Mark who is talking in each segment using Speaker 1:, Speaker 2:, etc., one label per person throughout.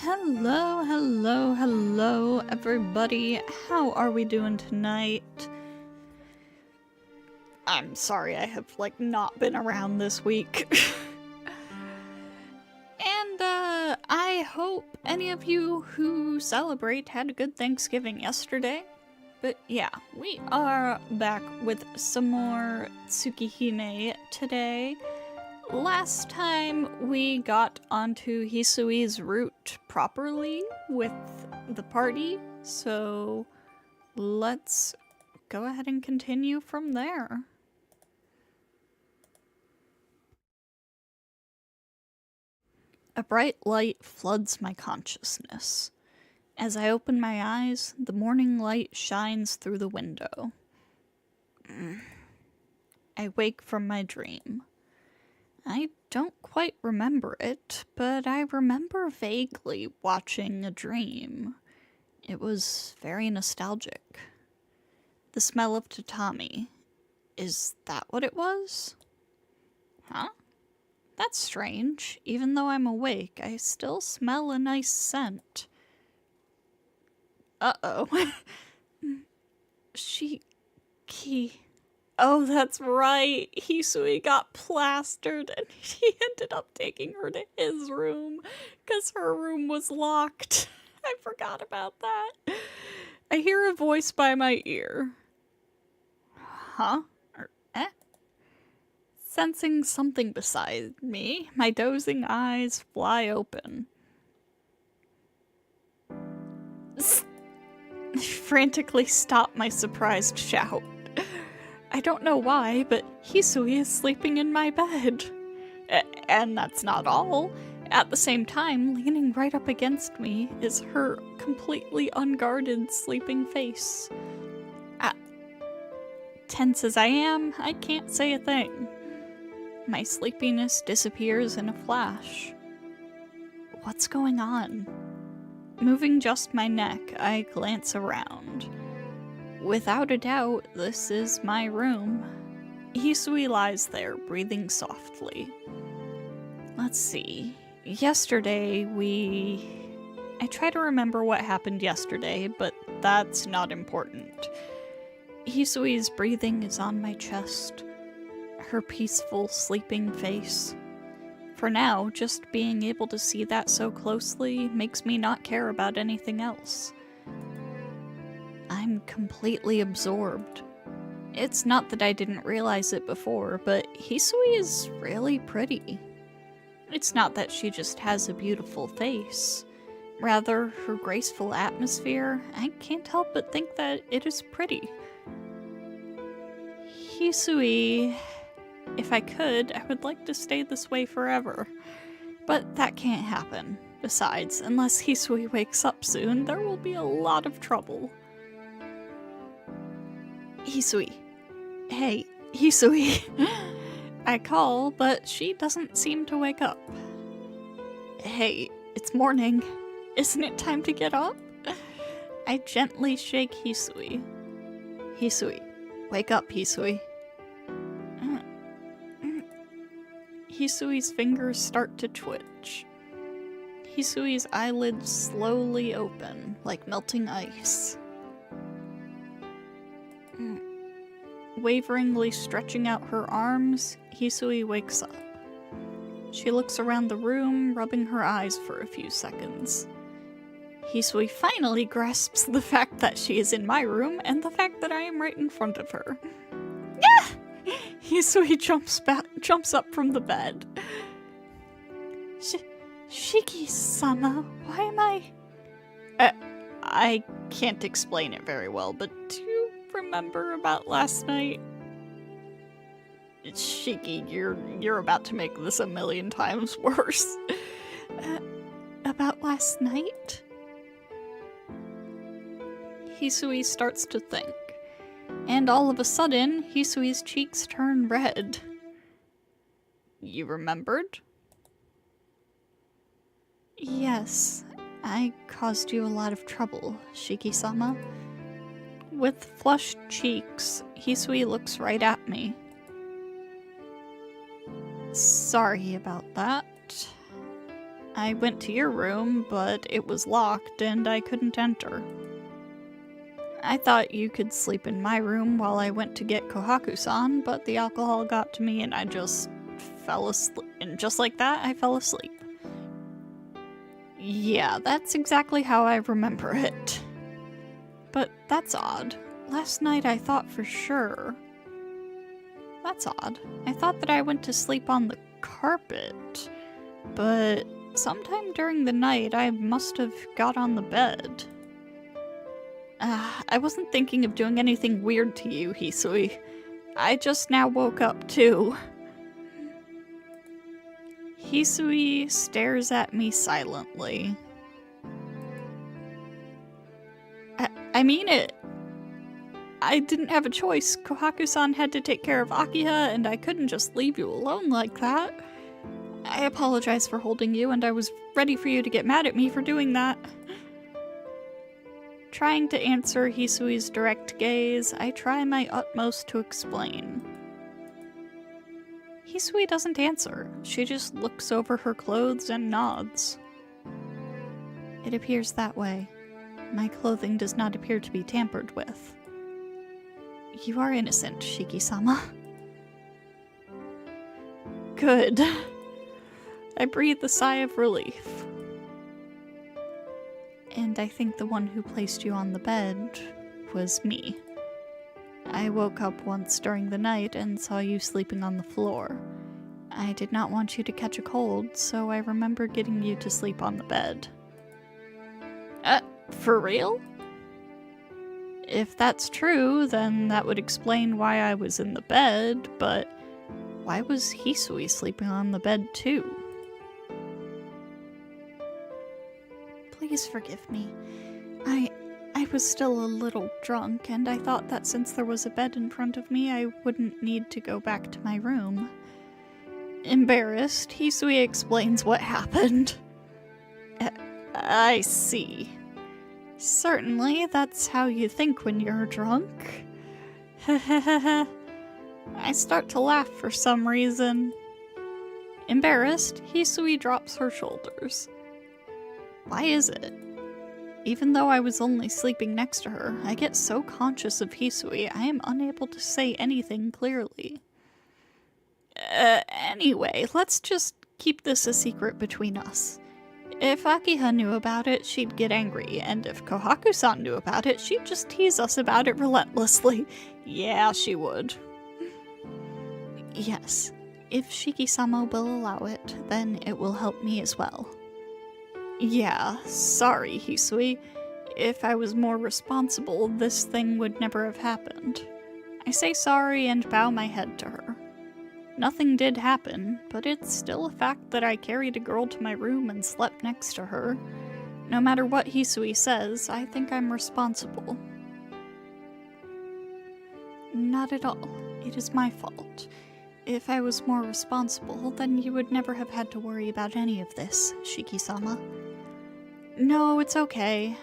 Speaker 1: Hello, hello, hello, everybody. How are we doing tonight? I'm sorry I have, not been around this week. And, I hope any of you who celebrate had a good Thanksgiving yesterday. But yeah, we are back with some more Tsukihime today. Last time we got onto Hisui's route properly with the party, so let's go ahead and continue from there. A bright light floods my consciousness. As I open my eyes, the morning light shines through the window. I wake from my dream. I don't quite remember it, but I remember vaguely watching a dream. It was very nostalgic. The smell of tatami. Is that what it was? Huh? That's strange. Even though I'm awake, I still smell a nice scent. Uh-oh. Shiki. Oh, that's right. Hisui got plastered and he ended up taking her to his room because her room was locked. I forgot about that. I hear a voice by my ear. Huh? Sensing something beside me, my dozing eyes fly open. I frantically stop my surprised shout. I don't know why, but Hisui is sleeping in my bed. And that's not all. At the same time, leaning right up against me is her completely unguarded sleeping face. Tense as I am, I can't say a thing. My sleepiness disappears in a flash. What's going on? Moving just my neck, I glance around. Without a doubt, this is my room. Hisui lies there, breathing softly. Let's see. Yesterday, I try to remember what happened yesterday, but that's not important. Hisui's breathing is on my chest. Her peaceful, sleeping face. For now, just being able to see that so closely makes me not care about anything else. I'm completely absorbed. It's not that I didn't realize it before, but Hisui is really pretty. It's not that she just has a beautiful face. Rather, her graceful atmosphere, I can't help but think that it is pretty. Hisui, if I could, I would like to stay this way forever. But that can't happen. Besides, unless Hisui wakes up soon, there will be a lot of trouble. Hisui. Hey, Hisui. I call, but she doesn't seem to wake up. Hey, it's morning. Isn't it time to get up? I gently shake Hisui. Hisui. Wake up, Hisui. Hisui's fingers start to twitch. Hisui's eyelids slowly open, like melting ice. Waveringly stretching out her arms, Hisui wakes up. She looks around the room, rubbing her eyes for a few seconds. Hisui finally grasps the fact that she is in my room and the fact that I am right in front of her. Ah! Hisui jumps up from the bed. Shiki-sama, why am I... I can't explain it very well, but do you remember about last night? Shiki, you're about to make this a million times worse. About last night? Hisui starts to think. And all of a sudden, Hisui's cheeks turn red. You remembered? Yes, I caused you a lot of trouble, Shiki-sama. With flushed cheeks, Hisui looks right at me. Sorry about that. I went to your room, but it was locked and I couldn't enter. I thought you could sleep in my room while I went to get Kohaku-san, but the alcohol got to me and I just fell asleep. And just like that, I fell asleep. Yeah, that's exactly how I remember it. But that's odd. Last night I thought for sure. That's odd. I thought that I went to sleep on the carpet, but sometime during the night I must have got on the bed. I wasn't thinking of doing anything weird to you, Hisui. I just now woke up too. Hisui stares at me silently. I mean it. I didn't have a choice. Kohaku-san had to take care of Akiha, and I couldn't just leave you alone like that. I apologize for holding you, and I was ready for you to get mad at me for doing that. Trying to answer Hisui's direct gaze, I try my utmost to explain. Hisui doesn't answer. She just looks over her clothes and nods. It appears that way. My clothing does not appear to be tampered with. You are innocent, Shiki-sama. Good. I breathed a sigh of relief. And I think the one who placed you on the bed was me. I woke up once during the night and saw you sleeping on the floor. I did not want you to catch a cold, so I remember getting you to sleep on the bed. For real? If that's true, then that would explain why I was in the bed, but why was Hisui sleeping on the bed too? Please forgive me. I was still a little drunk, and I thought that since there was a bed in front of me, I wouldn't need to go back to my room. Embarrassed, Hisui explains what happened. I see. Certainly, that's how you think when you're drunk. I start to laugh for some reason. Embarrassed, Hisui drops her shoulders. Why is it? Even though I was only sleeping next to her, I get so conscious of Hisui, I am unable to say anything clearly. Anyway, let's just keep this a secret between us. If Akiha knew about it, she'd get angry, and if Kohaku-san knew about it, she'd just tease us about it relentlessly. Yeah, she would. Yes, if Shiki-sama will allow it, then it will help me as well. Yeah, sorry, Hisui. If I was more responsible, this thing would never have happened. I say sorry and bow my head to her. Nothing did happen, but it's still a fact that I carried a girl to my room and slept next to her. No matter what Hisui says, I think I'm responsible. Not at all. It is my fault. If I was more responsible, then you would never have had to worry about any of this, Shiki-sama. No, it's okay.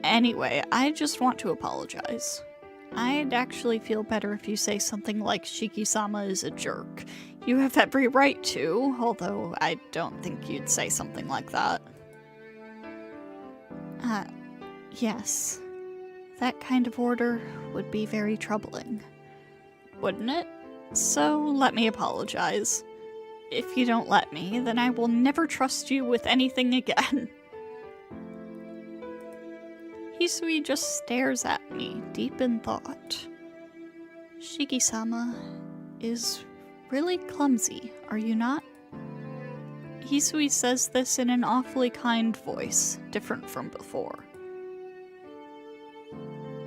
Speaker 1: Anyway, I just want to apologize. I'd actually feel better if you say something like Shiki-sama is a jerk. You have every right to, although I don't think you'd say something like that. Yes. That kind of order would be very troubling. Wouldn't it? So let me apologize. If you don't let me, then I will never trust you with anything again. Hisui just stares at me, deep in thought. Shiki-sama is really clumsy, are you not? Hisui says this in an awfully kind voice, different from before.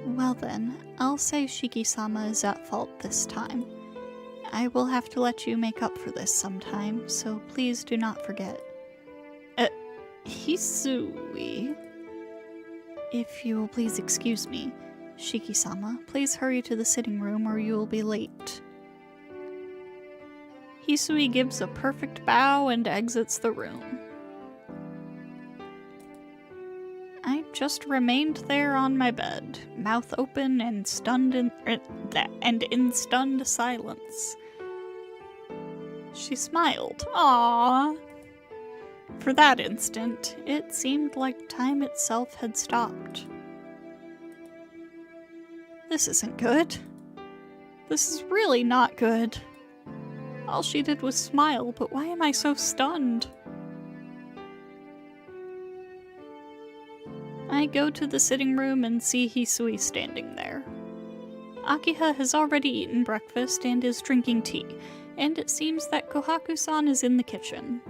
Speaker 1: Well then, I'll say Shiki-sama is at fault this time. I will have to let you make up for this sometime, so please do not forget. Hisui? If you will please excuse me, Shiki-sama, please hurry to the sitting room or you will be late. Hisui gives a perfect bow and exits the room. I just remained there on my bed, mouth open and in stunned silence. She smiled. Aww. For that instant, it seemed like time itself had stopped. This isn't good. This is really not good. All she did was smile, but why am I so stunned? I go to the sitting room and see Hisui standing there. Akiha has already eaten breakfast and is drinking tea, and it seems that Kohaku-san is in the kitchen.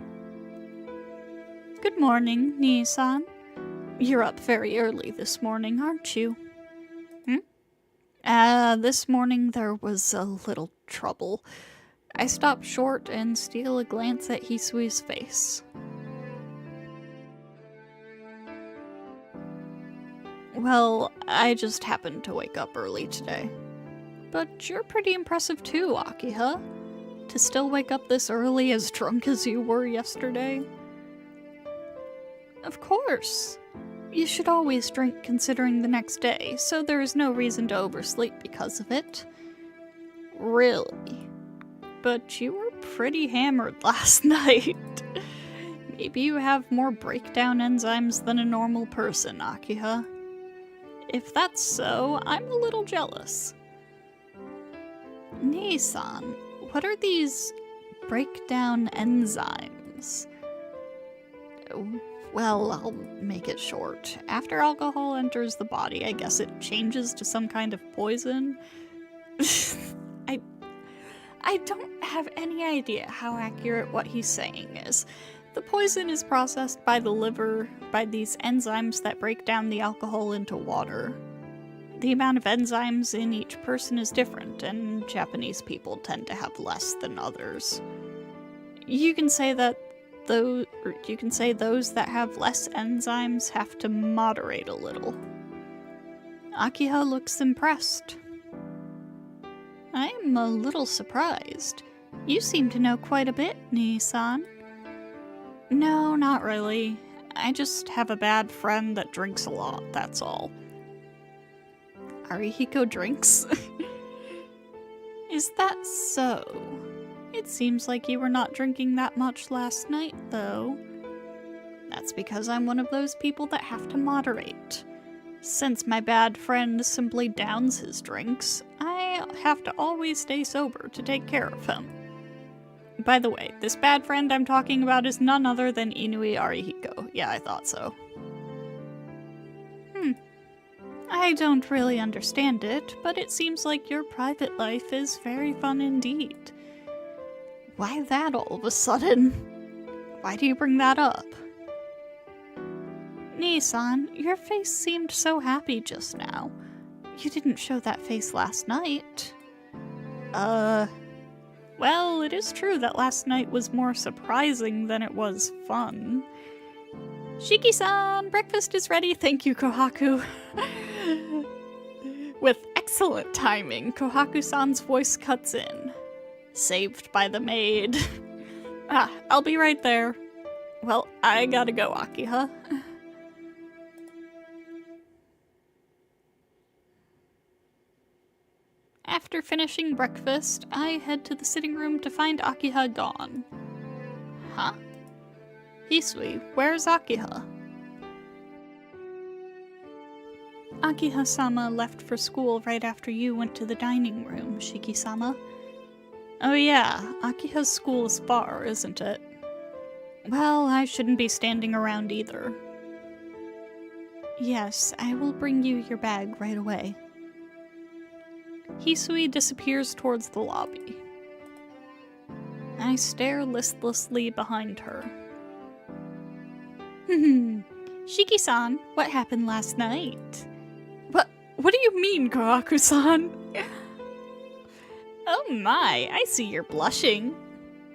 Speaker 1: Good morning, Nii-san. You're up very early this morning, aren't you? This morning there was a little trouble. I stop short and steal a glance at Hisui's face. Well, I just happened to wake up early today. But you're pretty impressive too, Akiha. To still wake up this early as drunk as you were yesterday. Of course. You should always drink considering the next day, so there is no reason to oversleep because of it. Really? But you were pretty hammered last night. Maybe you have more breakdown enzymes than a normal person, Akiha. If that's so, I'm a little jealous. Nii-san, what are these breakdown enzymes? Well, I'll make it short. After alcohol enters the body, I guess it changes to some kind of poison. I don't have any idea how accurate what he's saying is. The poison is processed by the liver by these enzymes that break down the alcohol into water. The amount of enzymes in each person is different, and Japanese people tend to have less than others. You can say those that have less enzymes have to moderate a little. Akiha looks impressed. I am a little surprised. You seem to know quite a bit, Nii-san. No, not really. I just have a bad friend that drinks a lot, that's all. Arihiko drinks? Is that so? It seems like you were not drinking that much last night, though. That's because I'm one of those people that have to moderate. Since my bad friend simply downs his drinks, I have to always stay sober to take care of him. By the way, this bad friend I'm talking about is none other than Inui Arihiko. Yeah, I thought so. I don't really understand it, but it seems like your private life is very fun indeed. Why that all of a sudden? Why do you bring that up? Nii-san, your face seemed so happy just now. You didn't show that face last night. Well, it is true that last night was more surprising than it was fun. Shiki-san, breakfast is ready, thank you, Kohaku. With excellent timing, Kohaku-san's voice cuts in. Saved by the maid. I'll be right there. Well, I gotta go, Akiha. After finishing breakfast, I head to the sitting room to find Akiha gone. Huh? Hisui, where's Akiha? Akiha-sama left for school right after you went to the dining room, Shiki-sama. Oh yeah, Akiha's school is far, isn't it? Well, I shouldn't be standing around either. Yes, I will bring you your bag right away. Hisui disappears towards the lobby. I stare listlessly behind her. Shiki-san, what happened last night? What do you mean, Kohaku-san? Oh my, I see you're blushing.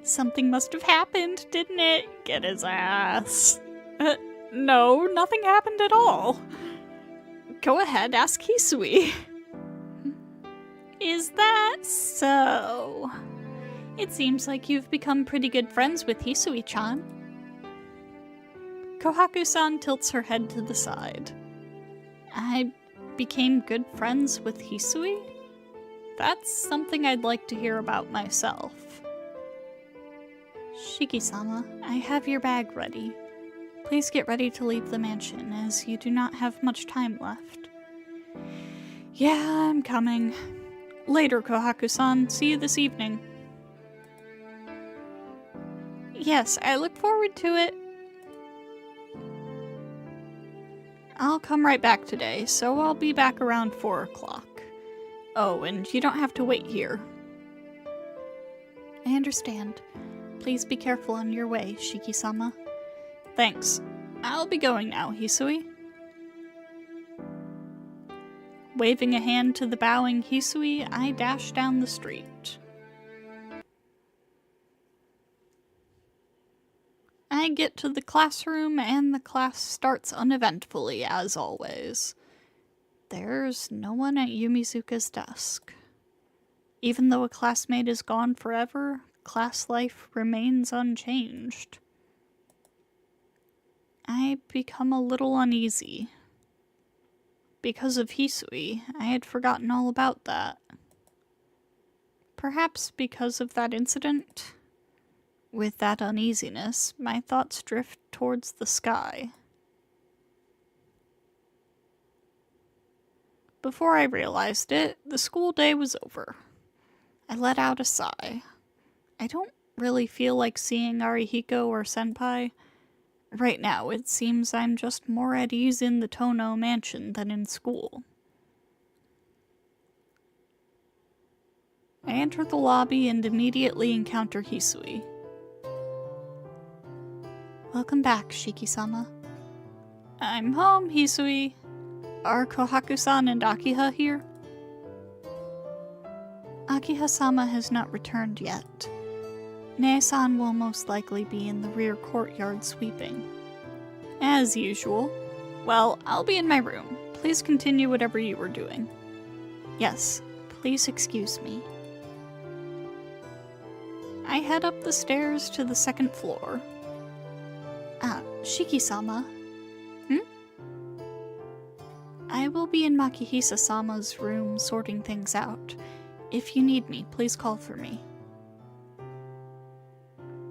Speaker 1: Something must have happened, didn't it? Get his ass. No, nothing happened at all. Go ahead, ask Hisui. Is that so? It seems like you've become pretty good friends with Hisui-chan. Kohaku-san tilts her head to the side. I became good friends with Hisui? That's something I'd like to hear about myself. Shiki-sama, I have your bag ready. Please get ready to leave the mansion, as you do not have much time left. Yeah, I'm coming. Later, Kohaku-san. See you this evening. Yes, I look forward to it. I'll come right back today, so I'll be back around 4 o'clock. Oh, and you don't have to wait here. I understand. Please be careful on your way, Shiki-sama. Thanks. I'll be going now, Hisui. Waving a hand to the bowing Hisui, I dash down the street. I get to the classroom and the class starts uneventfully, as always. There's no one at Yumizuka's desk. Even though a classmate is gone forever, class life remains unchanged. I become a little uneasy. Because of Hisui, I had forgotten all about that. Perhaps because of that incident? With that uneasiness, my thoughts drift towards the sky. Before I realized it, the school day was over. I let out a sigh. I don't really feel like seeing Arihiko or Senpai. Right now, it seems I'm just more at ease in the Tono mansion than in school. I enter the lobby and immediately encounter Hisui. Welcome back, Shiki-sama. I'm home, Hisui. Are Kohaku-san and Akiha here? Akiha-sama has not returned yet. Nae-san will most likely be in the rear courtyard sweeping. As usual. Well, I'll be in my room. Please continue whatever you were doing. Yes, please excuse me. I head up the stairs to the second floor. Shiki-sama. I will be in Makihisa-sama's room sorting things out. If you need me, please call for me.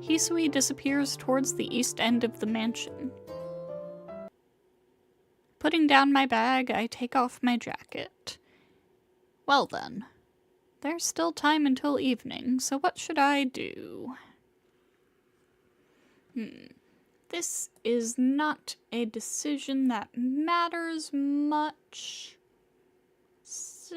Speaker 1: Hisui disappears towards the east end of the mansion. Putting down my bag, I take off my jacket. Well then, there's still time until evening, so what should I do? This is not a decision that matters much. So...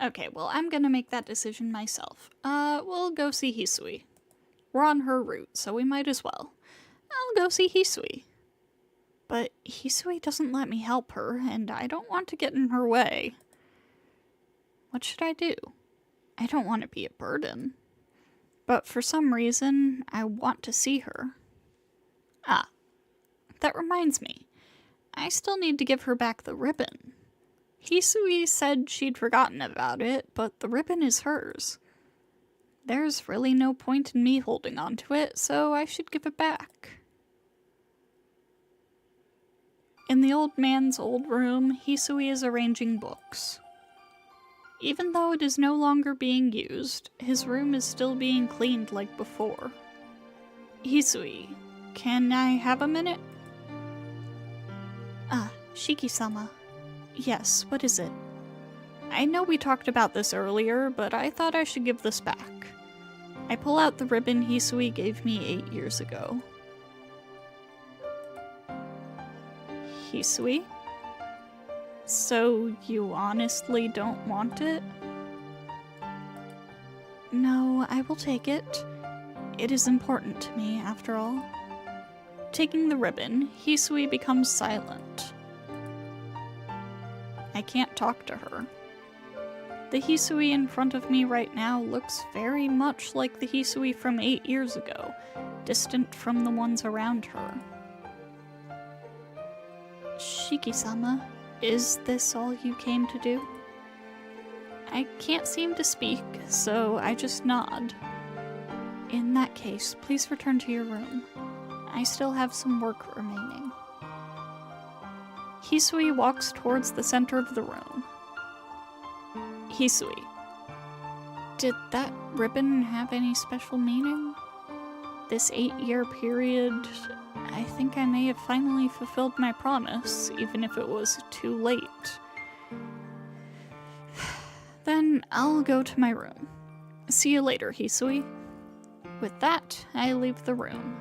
Speaker 1: Okay, well, I'm gonna make that decision myself. We'll go see Hisui. We're on her route, so we might as well. I'll go see Hisui. But Hisui doesn't let me help her, and I don't want to get in her way. What should I do? I don't want to be a burden. But for some reason, I want to see her. That reminds me. I still need to give her back the ribbon. Hisui said she'd forgotten about it, but the ribbon is hers. There's really no point in me holding on to it, so I should give it back. In the old man's old room, Hisui is arranging books. Even though it is no longer being used, his room is still being cleaned like before. Hisui, can I have a minute? Shiki-sama. Yes, what is it? I know we talked about this earlier, but I thought I should give this back. I pull out the ribbon Hisui gave me 8 years ago. Hisui? So you honestly don't want it? No, I will take it. It is important to me, after all. Taking the ribbon, Hisui becomes silent. I can't talk to her. The Hisui in front of me right now looks very much like the Hisui from 8 years ago, distant from the ones around her. Shiki-sama, is this all you came to do? I can't seem to speak, so I just nod. In that case, please return to your room. I still have some work remaining. Hisui walks towards the center of the room. Hisui, Did that ribbon have any special meaning? This 8-year period, I think I may have finally fulfilled my promise, even if it was too late. Then I'll go to my room. See you later, Hisui. With that, I leave the room.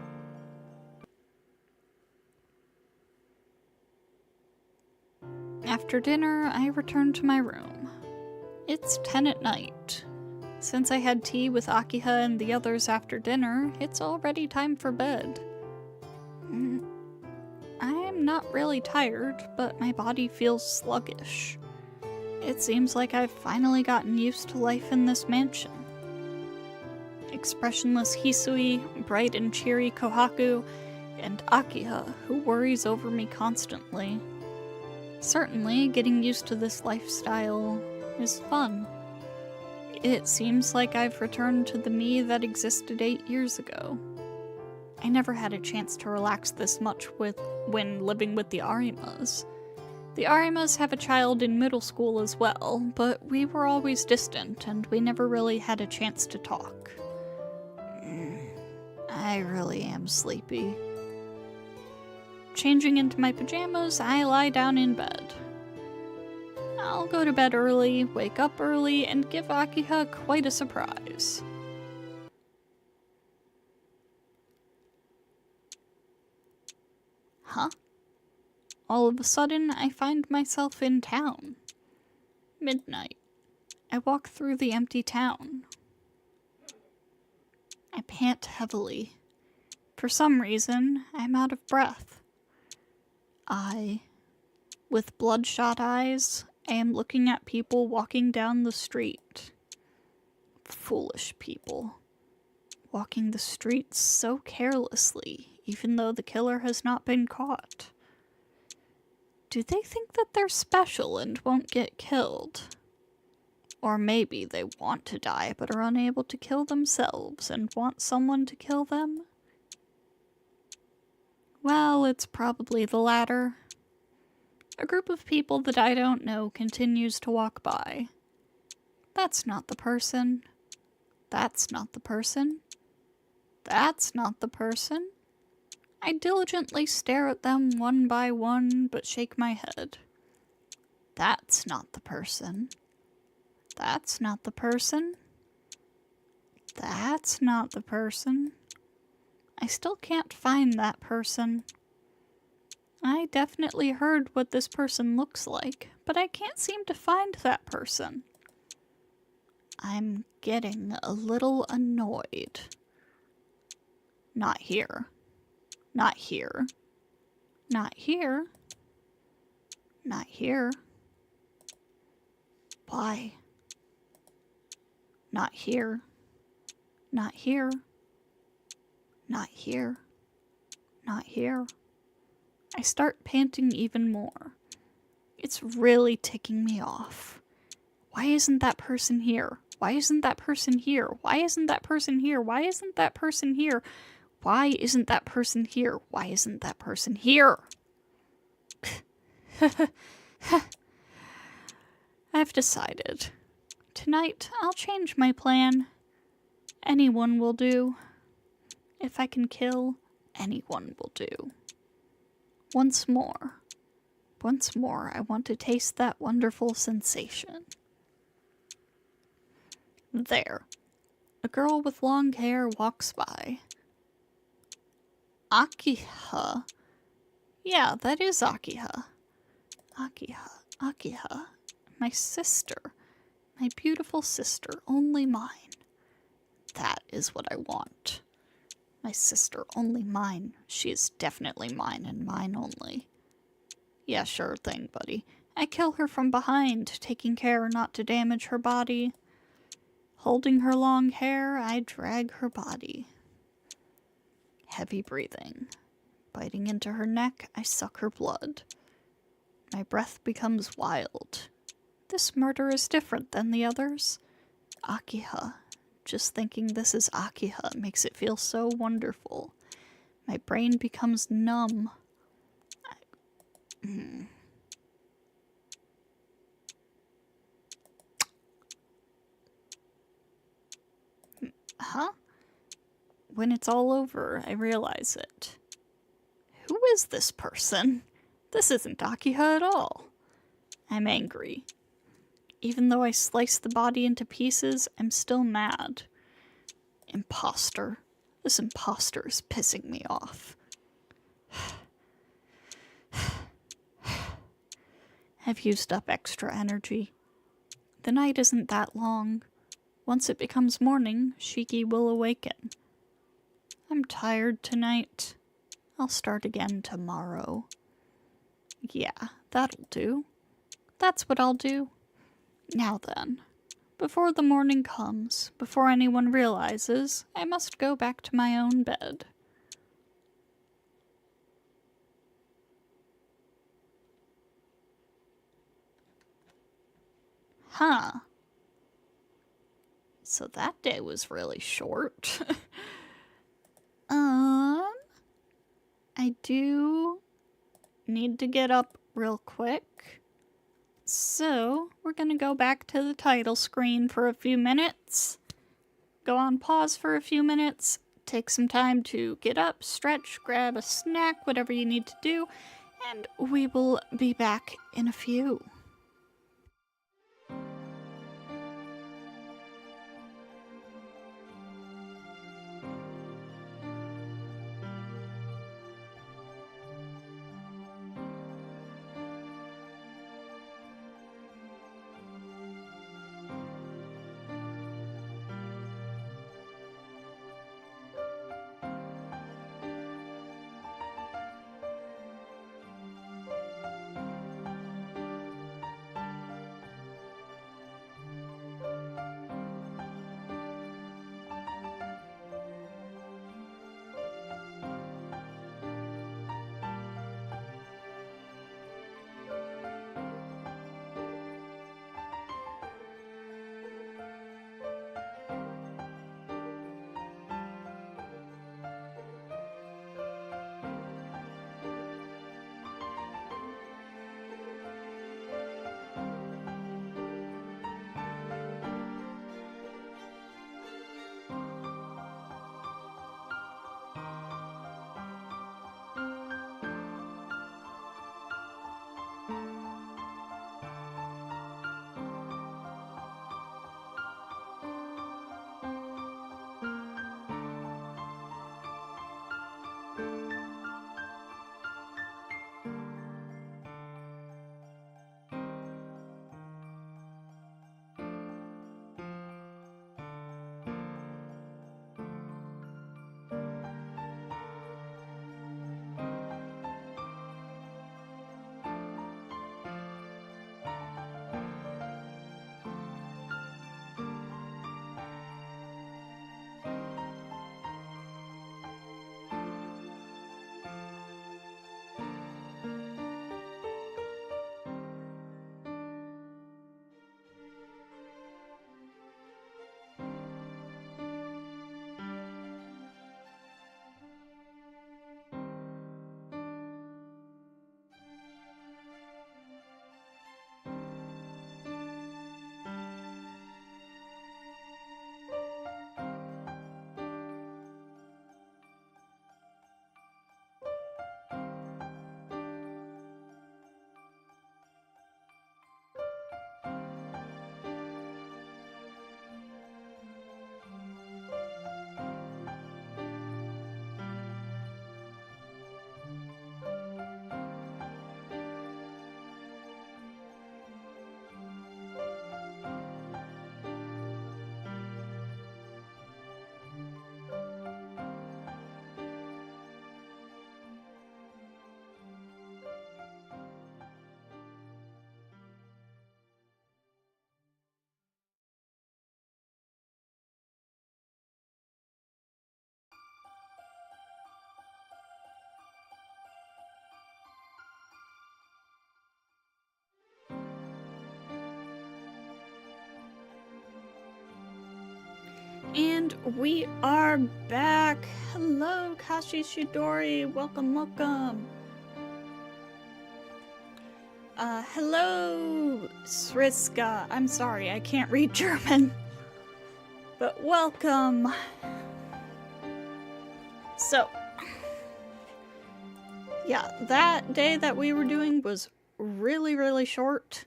Speaker 1: After dinner, I return to my room. It's 10 at night. Since I had tea with Akiha and the others after dinner, it's already time for bed. I am not really tired, but my body feels sluggish. It seems like I've finally gotten used to life in this mansion. Expressionless Hisui, bright and cheery Kohaku, and Akiha, who worries over me constantly. Certainly, getting used to this lifestyle is fun. It seems like I've returned to the me that existed 8 years ago. I never had a chance to relax this much when living with the Arimas. The Arimas have a child in middle school as well, but we were always distant and we never really had a chance to talk. I really am sleepy. Changing into my pajamas, I lie down in bed. I'll go to bed early, wake up early, and give Akiha quite a surprise. Huh? All of a sudden, I find myself in town. Midnight. I walk through the empty town. I pant heavily. For some reason, I'm out of breath. With bloodshot eyes, I am looking at people walking down the street. Foolish people. Walking the streets so carelessly, even though the killer has not been caught. Do they think that they're special and won't get killed? Or maybe they want to die but are unable to kill themselves and want someone to kill them? Well, it's probably the latter. A group of people that I don't know continues to walk by. That's not the person. That's not the person. That's not the person. I diligently stare at them one by one, but shake my head. That's not the person. That's not the person. That's not the person. I still can't find that person. I definitely heard what this person looks like, but I can't seem to find that person. I'm getting a little annoyed. Not here. Not here. Not here. Not here. Why? Not here. Not here. Not here. Not here. I start panting even more. It's really ticking me off. Why isn't that person here? Why isn't that person here? Why isn't that person here? Why isn't that person here? Why isn't that person here? Why isn't that person here? I've decided. Tonight, I'll change my plan. Anyone will do. If I can kill, anyone will do. Once more, I want to taste that wonderful sensation. There. A girl with long hair walks by. Akiha. Yeah, that is Akiha. Akiha. My sister. My beautiful sister, only mine. That is what I want. My sister, only mine. She is definitely mine and mine only. Yeah, sure thing, buddy. I kill her from behind, taking care not to damage her body. Holding her long hair, I drag her body. Heavy breathing. Biting into her neck, I suck her blood. My breath becomes wild. This murder is different than the others. Akiha. Just thinking this is Akiha makes it feel so wonderful. My brain becomes numb. Huh? When it's all over, I realize it. Who is this person? This isn't Akiha at all. I'm angry. Even though I sliced the body into pieces, I'm still mad. Imposter. This imposter is pissing me off. I've used up extra energy. The night isn't that long. Once it becomes morning, Shiki will awaken. I'm tired tonight. I'll start again tomorrow. Yeah, that'll do. That's what I'll do. Now then, before the morning comes, before anyone realizes, I must go back to my own bed. Huh. So that day was really short. I do need to get up real quick. So, we're gonna go back to the title screen for a few minutes. Go on pause for a few minutes. Take some time to get up, stretch, grab a snack, whatever you need to do. And we will be back in a few. And we are back. Hello, Kashi Shidori. Welcome, welcome. Hello, Sriska. I'm sorry, I can't read German. But welcome! So, yeah, that day that we were doing was really, really short.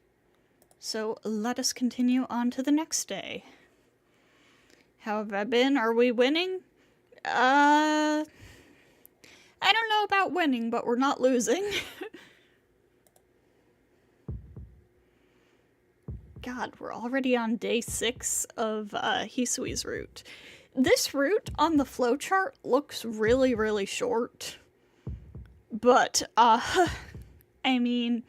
Speaker 1: So let us continue on to the next day. How have I been? Are we winning? I don't know about winning, but we're not losing. God, we're already on day 6 of Hisui's route. This route on the flowchart looks really, really short. But, I mean,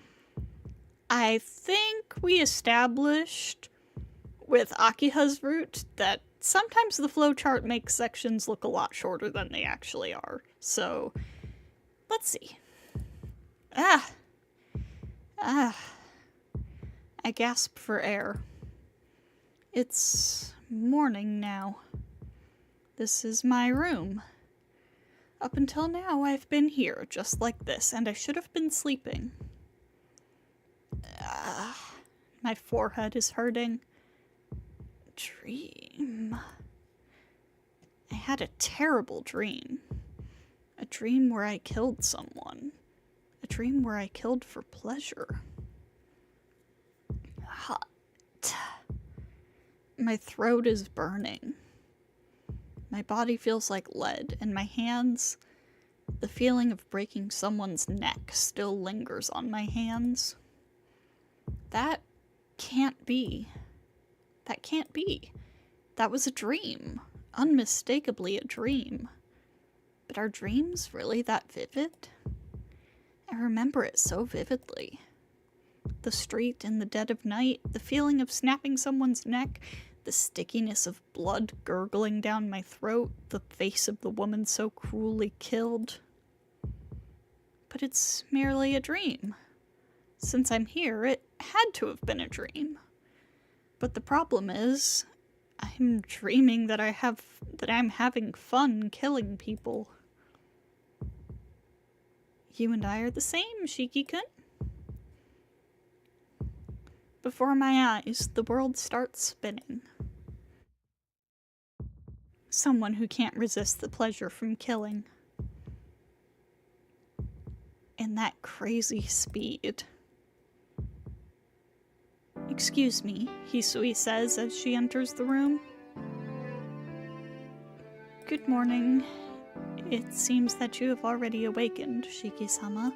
Speaker 1: I think we established with Akiha's route that sometimes the flowchart makes sections look a lot shorter than they actually are. So, let's see. I gasp for air. It's morning now. This is my room. Up until now, I've been here, just like this, and I should have been sleeping. My forehead is hurting. Dream. I had a terrible dream. A dream where I killed someone. A dream where I killed for pleasure. Hot. My throat is burning. My body feels like lead, and my hands, the feeling of breaking someone's neck still lingers on my hands. That can't be. That can't be. That was a dream. Unmistakably a dream. But are dreams really that vivid? I remember it so vividly. The street in the dead of night, the feeling of snapping someone's neck, the stickiness of blood gurgling down my throat, the face of the woman so cruelly killed. But it's merely a dream. Since I'm here, it had to have been a dream. But the problem is, I'm dreaming that I'm having fun killing people. You and I are the same, Shiki-kun. Before my eyes, the world starts spinning. Someone who can't resist the pleasure from killing. In that crazy speed. Excuse me, Hisui says as she enters the room. Good morning. It seems that you have already awakened, Shiki-sama.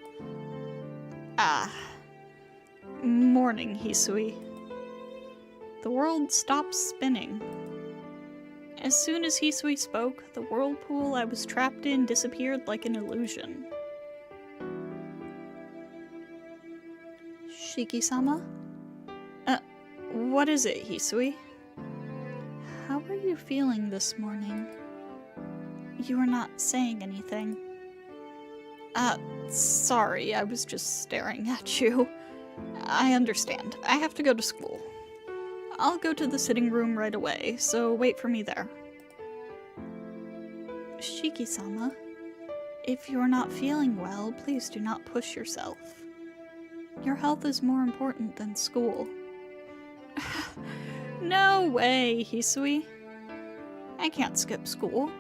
Speaker 1: Morning, Hisui. The world stops spinning. As soon as Hisui spoke, the whirlpool I was trapped in disappeared like an illusion. Shiki-sama? What is it, Hisui? How are you feeling this morning? You are not saying anything. Sorry, I was just staring at you. I understand. I have to go to school. I'll go to the sitting room right away, so wait for me there. Shiki-sama, if you are not feeling well, please do not push yourself. Your health is more important than school. No way, Hisui. I can't skip school.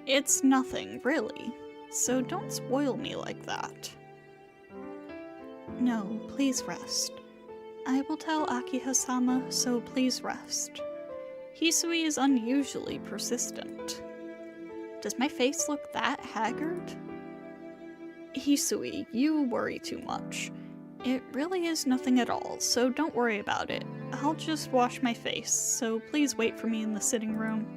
Speaker 1: It's nothing, really, so don't spoil me like that. No, please rest. I will tell Akiha-sama, so please rest. Hisui is unusually persistent. Does my face look that haggard? Hisui, you worry too much. It really is nothing at all, so don't worry about it. I'll just wash my face, so please wait for me in the sitting room.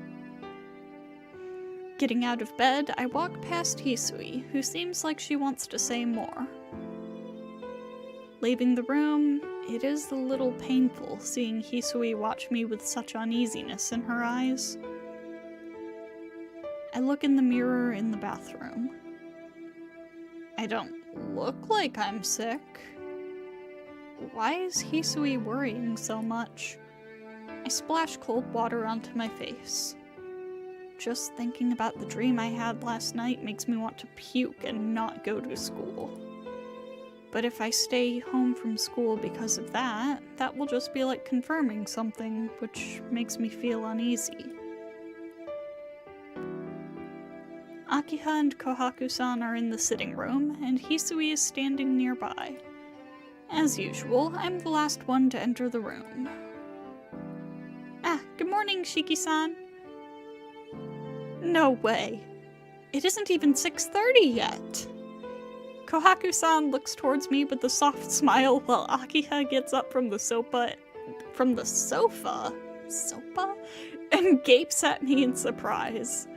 Speaker 1: Getting out of bed, I walk past Hisui, who seems like she wants to say more. Leaving the room, it is a little painful seeing Hisui watch me with such uneasiness in her eyes. I look in the mirror in the bathroom. I don't look like I'm sick. Why is Hisui worrying so much? I splash cold water onto my face. Just thinking about the dream I had last night makes me want to puke and not go to school. But if I stay home from school because of that, that will just be like confirming something, which makes me feel uneasy. Akiha and Kohaku-san are in the sitting room, and Hisui is standing nearby. As usual, I'm the last one to enter the room. Ah, good morning, Shiki-san. No way. It isn't even 6:30 yet. Kohaku-san looks towards me with a soft smile while Akiha gets up from the sofa, and gapes at me in surprise.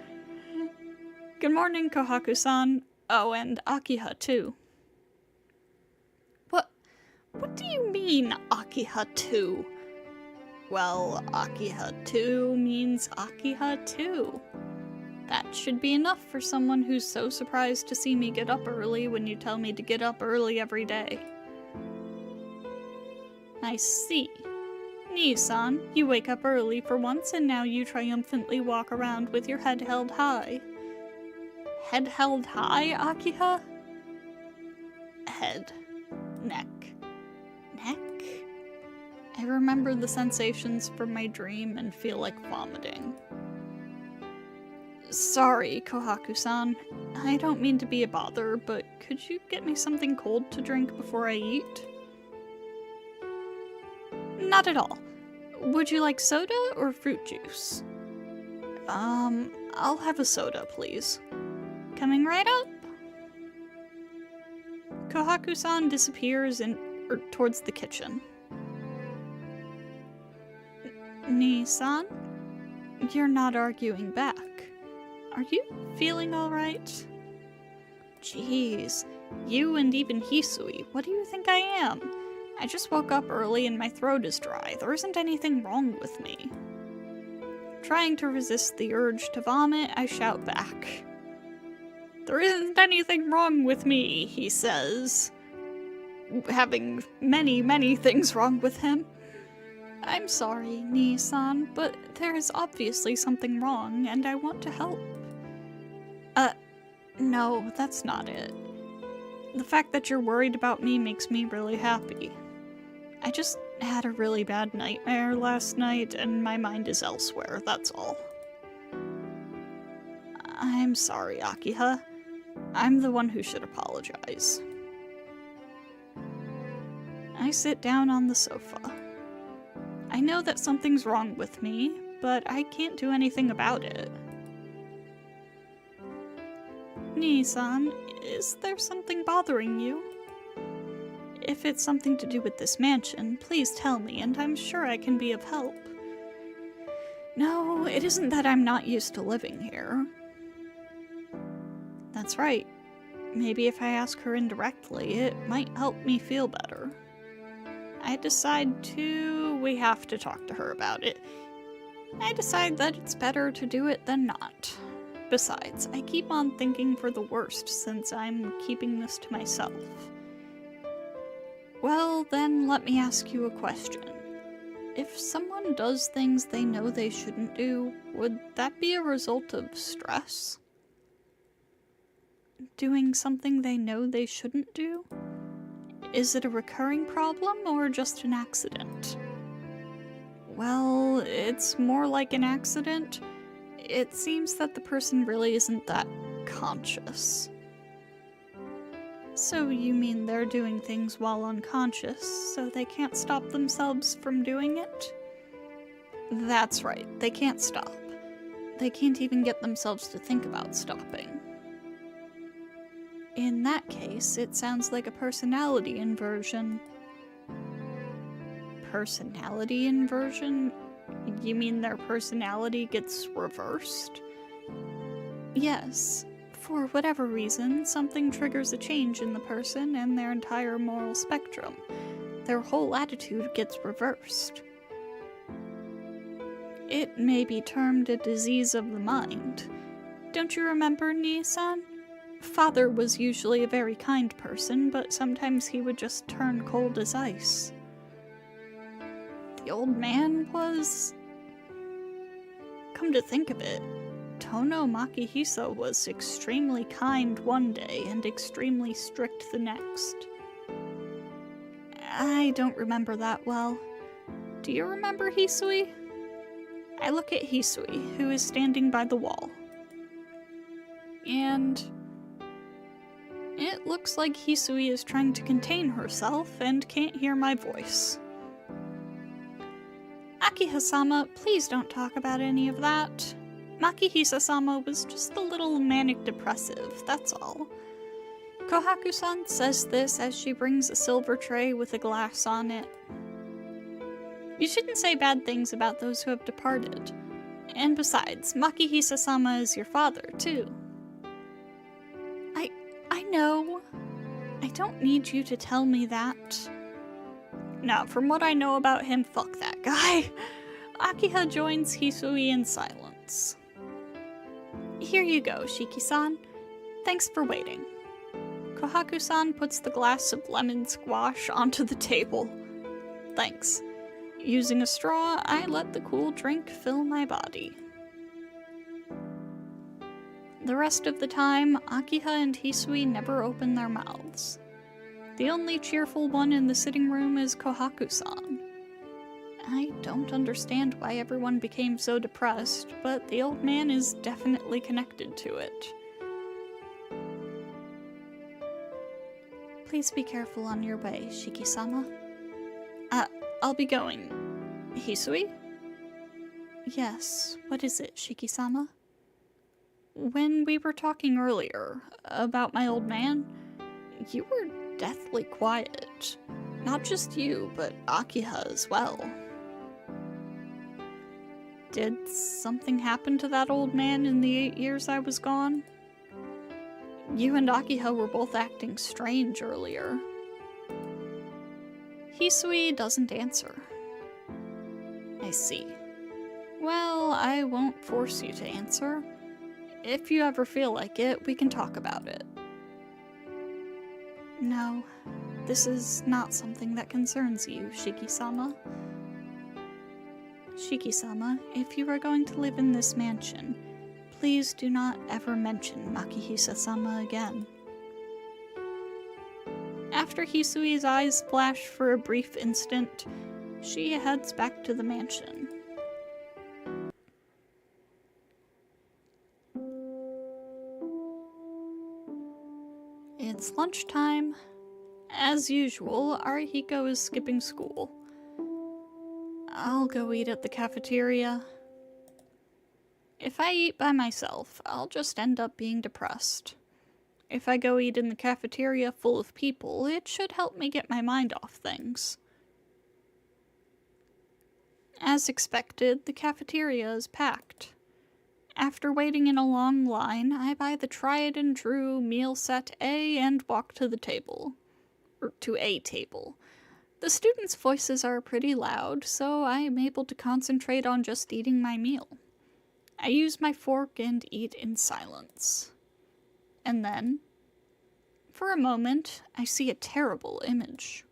Speaker 1: Good morning, Kohaku-san. Oh, and Akiha too. What do you mean, Akiha too? Well, Akiha too means Akiha too. That should be enough for someone who's so surprised to see me get up early when you tell me to get up early every day. I see. Nii-san, you wake up early for once and now you triumphantly walk around with your head held high. Head held high, Akiha? Head. Neck. Neck? I remember the sensations from my dream and feel like vomiting. Sorry, Kohaku-san. I don't mean to be a bother, but could you get me something cold to drink before I eat? Not at all. Would you like soda or fruit juice? I'll have a soda, please. Coming right up. Kohaku-san disappears towards the kitchen. Nii-san? You're not arguing back. Are you feeling alright? Jeez, you and even Hisui, what do you think I am? I just woke up early and my throat is dry. There isn't anything wrong with me. Trying to resist the urge to vomit, I shout back. There isn't anything wrong with me, he says. Having many, many things wrong with him. I'm sorry, Nii-san, but there is obviously something wrong, and I want to help. No, that's not it. The fact that you're worried about me makes me really happy. I just had a really bad nightmare last night, and my mind is elsewhere, that's all. I'm sorry, Akiha. I'm the one who should apologize. I sit down on the sofa. I know that something's wrong with me, but I can't do anything about it. Nii-san, is there something bothering you? If it's something to do with this mansion, please tell me, and I'm sure I can be of help. No, it isn't that I'm not used to living here. That's right. Maybe if I ask her indirectly, it might help me feel better. I decide we have to talk to her about it. I decide that it's better to do it than not. Besides, I keep on thinking for the worst since I'm keeping this to myself. Well, then let me ask you a question. If someone does things they know they shouldn't do, would that be a result of stress? Doing something they know they shouldn't do? Is it a recurring problem or just an accident? Well, it's more like an accident. It seems that the person really isn't that conscious. So you mean they're doing things while unconscious, so they can't stop themselves from doing it? That's right, they can't stop. They can't even get themselves to think about stopping. In that case, it sounds like a personality inversion. Personality inversion? You mean their personality gets reversed? Yes. For whatever reason, something triggers a change in the person and their entire moral spectrum. Their whole attitude gets reversed. It may be termed a disease of the mind. Don't you remember, Nii-san? Father was usually a very kind person, but sometimes he would just turn cold as ice. The old man was... Come to think of it, Tono Makihisa was extremely kind one day and extremely strict the next. I don't remember that well. Do you remember Hisui? I look at Hisui, who is standing by the wall. and it looks like Hisui is trying to contain herself and can't hear my voice. Akihisa-sama, please don't talk about any of that. Makihisa-sama was just a little manic-depressive, that's all. Kohaku-san says this as she brings a silver tray with a glass on it. You shouldn't say bad things about those who have departed. And besides, Makihisa-sama is your father, too. I know. I don't need you to tell me that. Now, from what I know about him, fuck that guy. Akiha joins Hisui in silence. Here you go, Shiki-san. Thanks for waiting. Kohaku-san puts the glass of lemon squash onto the table. Thanks. Using a straw, I let the cool drink fill my body. The rest of the time, Akiha and Hisui never open their mouths. The only cheerful one in the sitting room is Kohaku-san. I don't understand why everyone became so depressed, but the old man is definitely connected to it. Please be careful on your way, Shiki-sama. I'll be going. Hisui? Yes, what is it, Shiki-sama? When we were talking earlier about my old man, you were deathly quiet. Not just you, but Akiha as well. Did something happen to that old man in the 8 years I was gone? You and Akiha were both acting strange earlier. Hisui doesn't answer. I see. Well, I won't force you to answer. If you ever feel like it, we can talk about it. No, this is not something that concerns you, Shiki-sama. Shiki-sama, if you are going to live in this mansion, please do not ever mention Makihisa-sama again. After Hisui's eyes flash for a brief instant, she heads back to the mansion. It's lunchtime. As usual, Arihiko is skipping school. I'll go eat at the cafeteria. If I eat by myself, I'll just end up being depressed. If I go eat in the cafeteria full of people, it should help me get my mind off things. As expected, the cafeteria is packed. After waiting in a long line, I buy the tried and true meal set A and walk to the table. Or to a table. The students' voices are pretty loud, so I am able to concentrate on just eating my meal. I use my fork and eat in silence. And then, for a moment, I see a terrible image.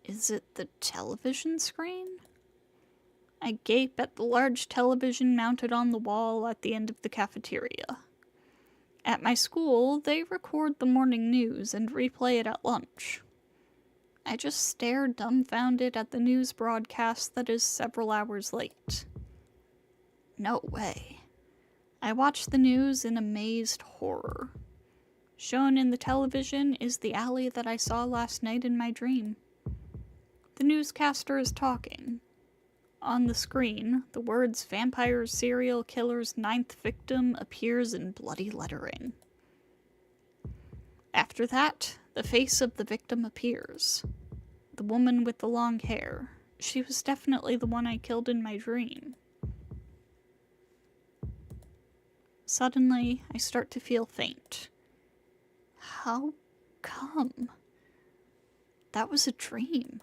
Speaker 1: Is it the television screen? I gape at the large television mounted on the wall at the end of the cafeteria. At my school, they record the morning news and replay it at lunch. I just stare dumbfounded at the news broadcast that is several hours late. No way. I watch the news in amazed horror. Shown in the television is the alley that I saw last night in my dream. The newscaster is talking. On the screen, the words "Vampire Serial Killer's 9th Victim" appears in bloody lettering. After that, the face of the victim appears. The woman with the long hair. She was definitely the one I killed in my dream. Suddenly, I start to feel faint. How come? That was a dream.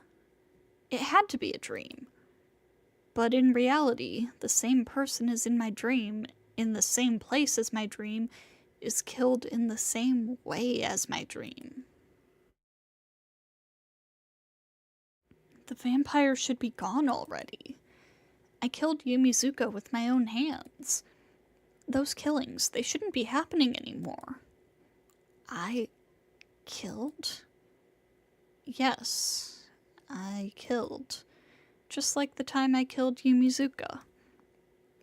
Speaker 1: It had to be a dream. But in reality, the same person is in my dream, in the same place as my dream, is killed in the same way as my dream. The vampire should be gone already. I killed Yumizuka with my own hands. Those killings, they shouldn't be happening anymore. I killed? Yes, I killed. Just like the time I killed Yumizuka.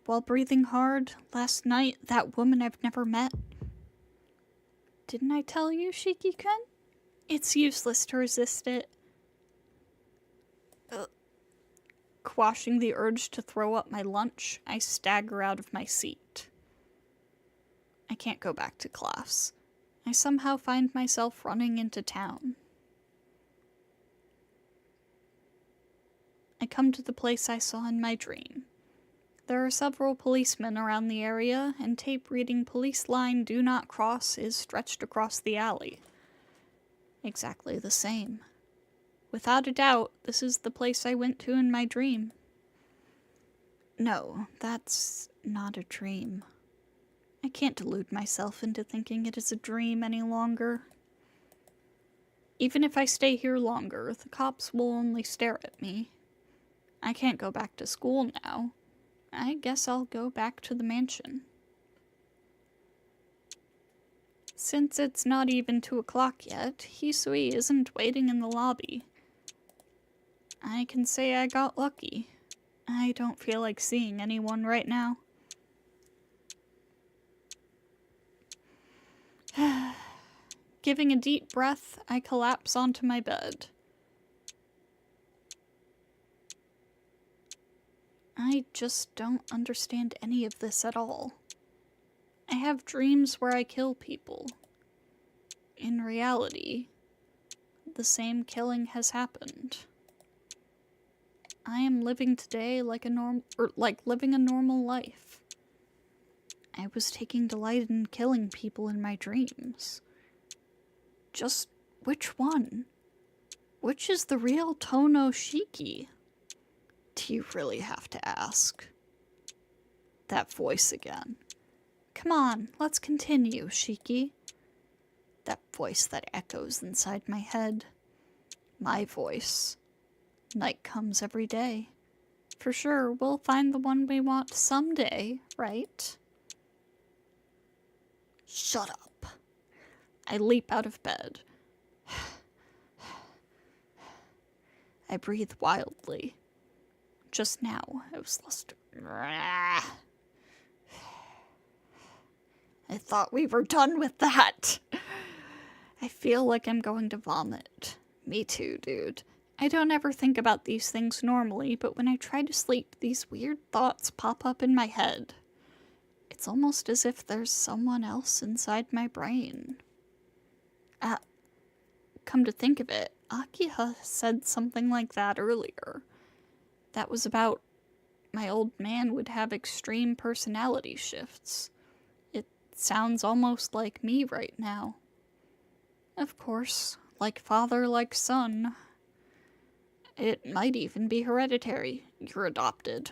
Speaker 1: while breathing hard. Last night, that woman I've never met. Didn't I tell you, Shiki-kun? It's useless to resist it. Quashing the urge to throw up my lunch, I stagger out of my seat. I can't go back to class. I somehow find myself running into town. I come to the place I saw in my dream. There are several policemen around the area, and tape reading "Police Line Do Not Cross" is stretched across the alley. Exactly the same. Without a doubt, this is the place I went to in my dream. No, that's not a dream. I can't delude myself into thinking it is a dream any longer. Even if I stay here longer, the cops will only stare at me. I can't go back to school now. I guess I'll go back to the mansion. Since it's not even 2 o'clock yet, Hisui isn't waiting in the lobby. I can say I got lucky. I don't feel like seeing anyone right now. Giving a deep breath, I collapse onto my bed. I just don't understand any of this at all. I have dreams where I kill people. In reality, the same killing has happened. I am living today like living a normal life. I was taking delight in killing people in my dreams. Just which one? Which is the real Tono Shiki? Do you really have to ask? That voice again. Come on, let's continue, Shiki. That voice that echoes inside my head. My voice. Night comes every day. For sure, we'll find the one we want someday, right? Shut up. I leap out of bed. I breathe wildly. Just now, I was lost. I thought we were done with that. I feel like I'm going to vomit. Me too, dude. I don't ever think about these things normally, but when I try to sleep, these weird thoughts pop up in my head. It's almost as if there's someone else inside my brain. Come to think of it, Akiha said something like that earlier. That was about my old man would have extreme personality shifts. It sounds almost like me right now. Of course, like father, like son. It might even be hereditary. You're adopted.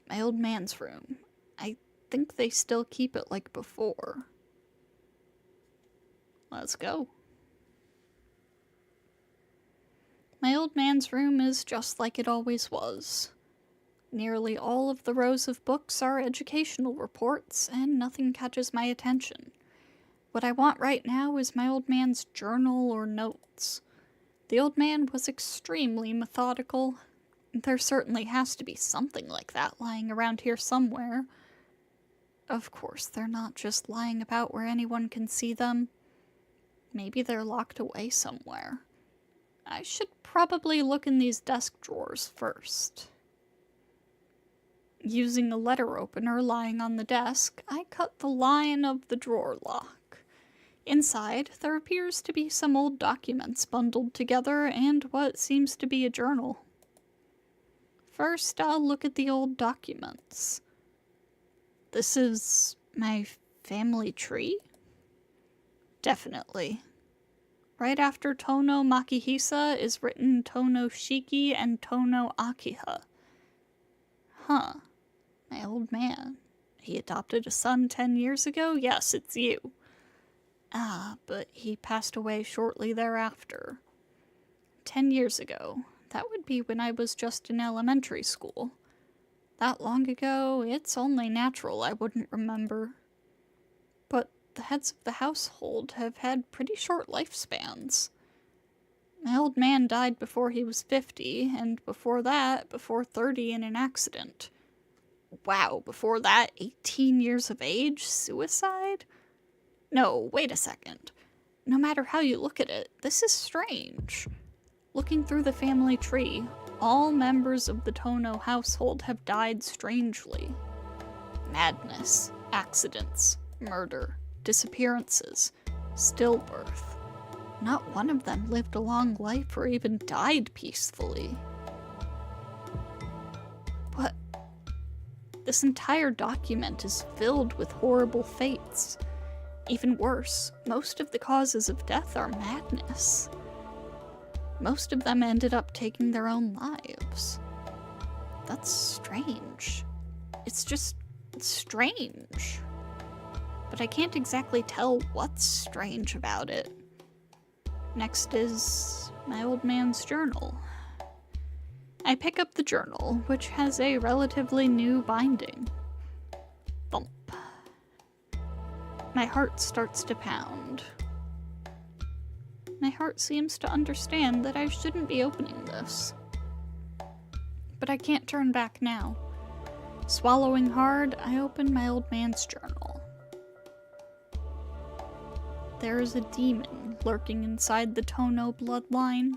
Speaker 1: My old man's room. I think they still keep it like before. Let's go. My old man's room is just like it always was. Nearly all of the rows of books are educational reports, and nothing catches my attention. What I want right now is my old man's journal or notes. The old man was extremely methodical. There certainly has to be something like that lying around here somewhere. Of course, they're not just lying about where anyone can see them. Maybe they're locked away somewhere. I should probably look in these desk drawers first. Using a letter opener lying on the desk, I cut the line of the drawer lock. Inside, there appears to be some old documents bundled together and what seems to be a journal. First, I'll look at the old documents. This is my family tree? Definitely. Right after Tono Makihisa is written Tono Shiki and Tono Akiha. Huh. My old man. He adopted a son 10 years ago? Yes, it's you. But he passed away shortly thereafter. 10 years ago. That would be when I was just in elementary school. That long ago, it's only natural I wouldn't remember. But the heads of the household have had pretty short lifespans. My old man died before he was 50, and before that, before 30 in an accident. wow, before that, 18 years of age? Suicide? No, wait a second. No matter how you look at it, this is strange. Looking through the family tree, all members of the Tono household have died strangely. Madness, accidents, murder, disappearances, stillbirth. Not one of them lived a long life or even died peacefully. But this entire document is filled with horrible fates. Even worse, most of the causes of death are madness. Most of them ended up taking their own lives. That's strange. It's just strange. But I can't exactly tell what's strange about it. Next is my old man's journal. I pick up the journal, which has a relatively new binding. Thump. My heart starts to pound. My heart seems to understand that I shouldn't be opening this. But I can't turn back now. Swallowing hard, I open my old man's journal. There is a demon lurking inside the Tono bloodline.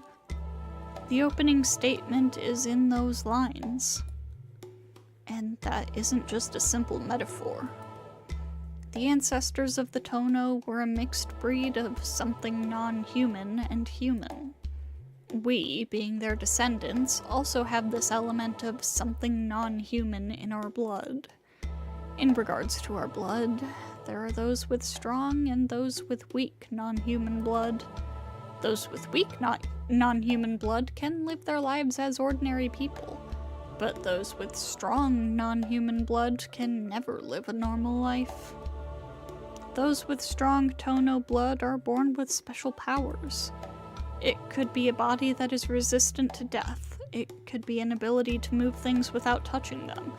Speaker 1: The opening statement is in those lines. And that isn't just a simple metaphor. The ancestors of the Tono were a mixed breed of something non-human and human. We, being their descendants, also have this element of something non-human in our blood. In regards to our blood, there are those with strong and those with weak non-human blood. Those with weak non-human blood can live their lives as ordinary people, but those with strong non-human blood can never live a normal life. Those with strong Tono blood are born with special powers. It could be a body that is resistant to death. It could be an ability to move things without touching them.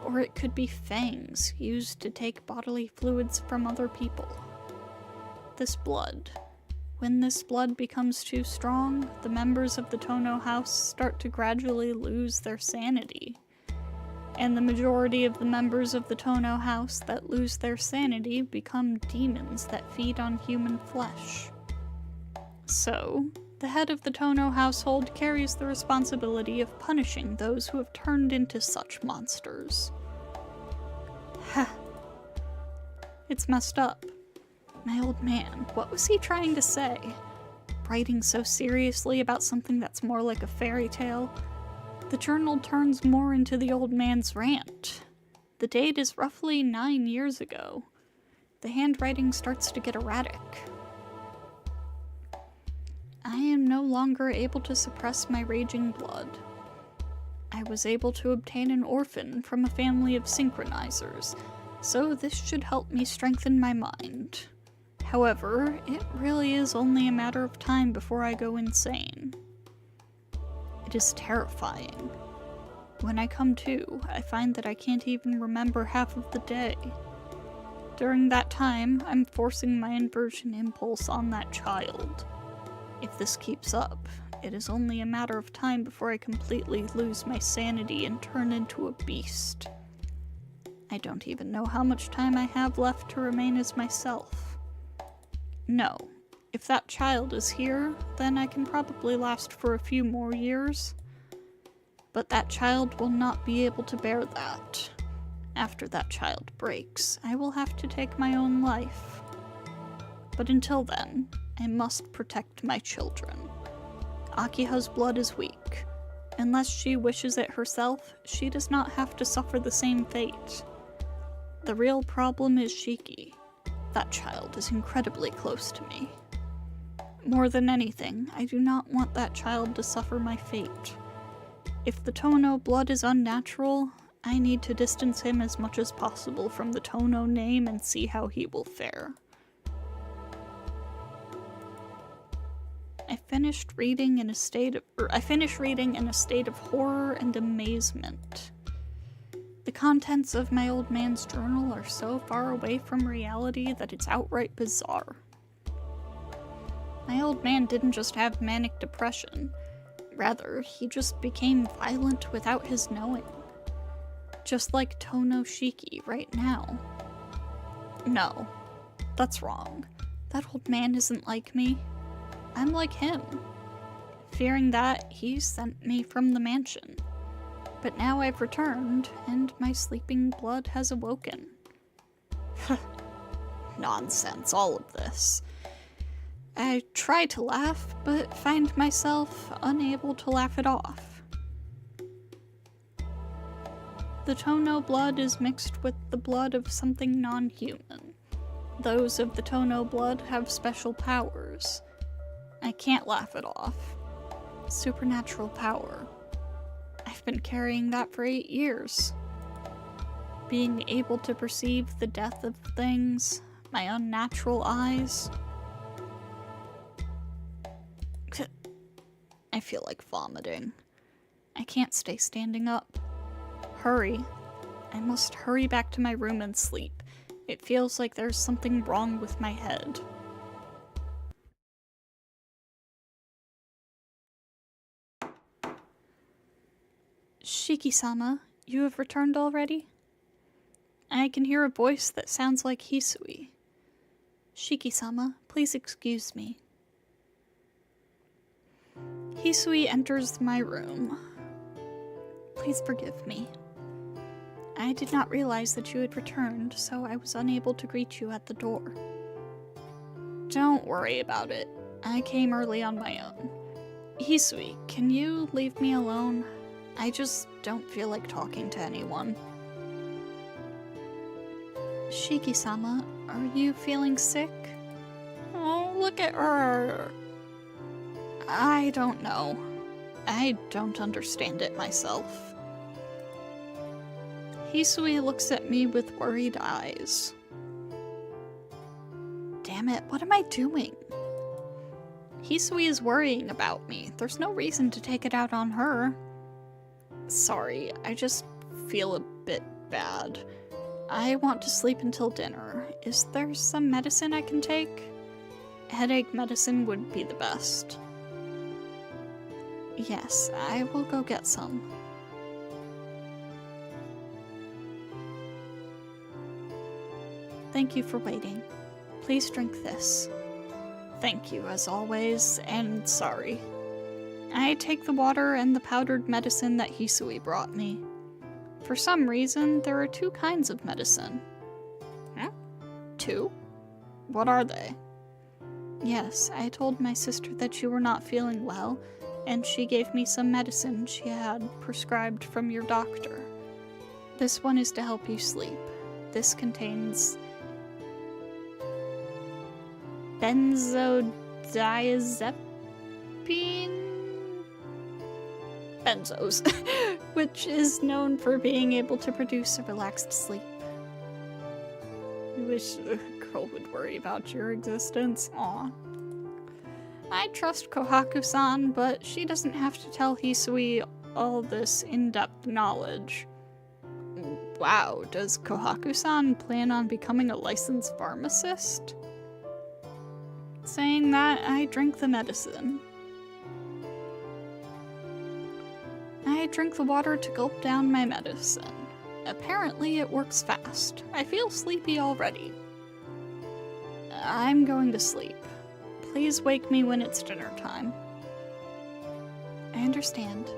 Speaker 1: Or it could be fangs used to take bodily fluids from other people. This blood. When this blood becomes too strong, the members of the Tono house start to gradually lose their sanity. And the majority of the members of the Tono house that lose their sanity become demons that feed on human flesh. So, the head of the Tono household carries the responsibility of punishing those who have turned into such monsters. Ha. It's messed up. My old man, what was he trying to say? Writing so seriously about something that's more like a fairy tale? The journal turns more into the old man's rant. The date is roughly 9 years ago. The handwriting starts to get erratic. I am no longer able to suppress my raging blood. I was able to obtain an orphan from a family of synchronizers, so this should help me strengthen my mind. However, it really is only a matter of time before I go insane. It is terrifying. When I come to, I find that I can't even remember half of the day. During that time, I'm forcing my inversion impulse on that child. If this keeps up, it is only a matter of time before I completely lose my sanity and turn into a beast. I don't even know how much time I have left to remain as myself. No, if that child is here, then I can probably last for a few more years. But that child will not be able to bear that. After that child breaks, I will have to take my own life. But until then, I must protect my children. Akiha's blood is weak. Unless she wishes it herself, she does not have to suffer the same fate. The real problem is Shiki. That child is incredibly close to me. More than anything, I do not want that child to suffer my fate. If the Tono blood is unnatural, I need to distance him as much as possible from the Tono name and see how he will fare. I finished reading in a state of horror and amazement. The contents of my old man's journal are so far away from reality that it's outright bizarre. My old man didn't just have manic depression. Rather, he just became violent without his knowing. just like Tono Shiki right now. No, that's wrong. That old man isn't like me. I'm like him. Fearing that, he sent me from the mansion. But now I've returned, and my sleeping blood has awoken. Nonsense, all of this. I try to laugh, but find myself unable to laugh it off. The Tono blood is mixed with the blood of something non-human. Those of the Tono blood have special powers. I can't laugh it off. Supernatural power. I've been carrying that for 8 years. Being able to perceive the death of things, my unnatural eyes. I feel like vomiting. I can't stay standing up. Hurry. I must hurry back to my room and sleep. It feels like there's something wrong with my head. Shiki-sama, you have returned already? I can hear a voice that sounds like Hisui. Shiki-sama, please excuse me. Hisui enters my room. Please forgive me. I did not realize that you had returned, so I was unable to greet you at the door. Don't worry about it. I came early on my own. Hisui, can you leave me alone? I just don't feel like talking to anyone. Shiki-sama, are you feeling sick? Oh, look at her. I don't know. I don't understand it myself. Hisui looks at me with worried eyes. Damn it, what am I doing? Hisui is worrying about me. There's no reason to take it out on her. Sorry, I just feel a bit bad. I want to sleep until dinner. Is there some medicine I can take? Headache medicine would be the best. Yes, I will go get some. Thank you for waiting. Please drink this. Thank you, as always, and sorry. I take the water and the powdered medicine that Hisui brought me. For some reason, there are 2 kinds of medicine. Huh? 2? What are they? Yes, I told my sister that you were not feeling well, and she gave me some medicine she had prescribed from your doctor. This one is to help you sleep. This contains benzodiazepine? Benzos, which is known for being able to produce a relaxed sleep. I wish a girl would worry about your existence. Aw. I trust Kohaku-san, but she doesn't have to tell Hisui all this in-depth knowledge. Wow, does Kohaku-san plan on becoming a licensed pharmacist? Saying that, I drink the medicine. I drink the water to gulp down my medicine. Apparently it works fast. I feel sleepy already. I'm going to sleep. Please wake me when it's dinner time. I understand.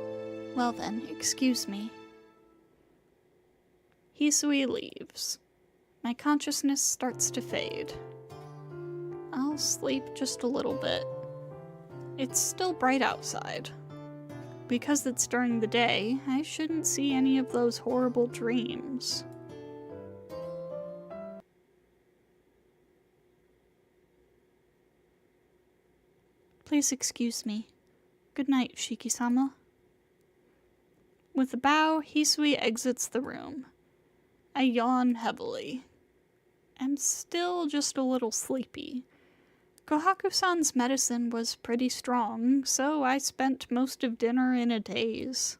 Speaker 1: Well then, excuse me. Hisui leaves. My consciousness starts to fade. I'll sleep just a little bit. It's still bright outside. Because it's during the day, I shouldn't see any of those horrible dreams. Please excuse me. Good night, Shiki-sama. With a bow, Hisui exits the room. I yawn heavily. I'm still just a little sleepy. Kohaku-san's medicine was pretty strong, so I spent most of dinner in a daze.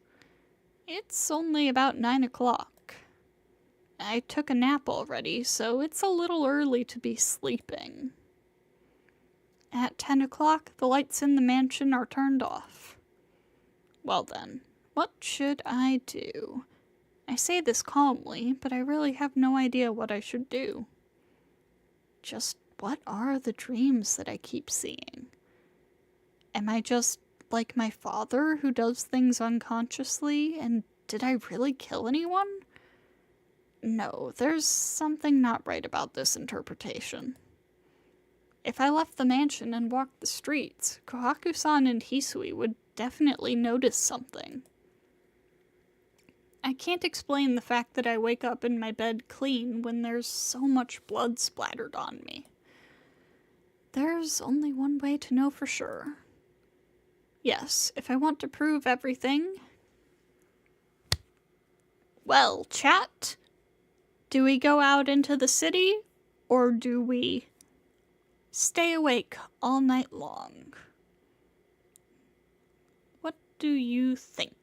Speaker 1: It's only about 9 o'clock. I took a nap already, so it's a little early to be sleeping. At 10 o'clock, the lights in the mansion are turned off. Well then, what should I do? I say this calmly, but I really have no idea what I should do. Just what are the dreams that I keep seeing? Am I just like my father who does things unconsciously, and did I really kill anyone? No, there's something not right about this interpretation. If I left the mansion and walked the streets, Kohaku-san and Hisui would definitely notice something. I can't explain the fact that I wake up in my bed clean when there's so much blood splattered on me. There's only one way to know for sure. Yes, if I want to prove everything... Well, chat, do we go out into the city, or do we stay awake all night long? What do you think?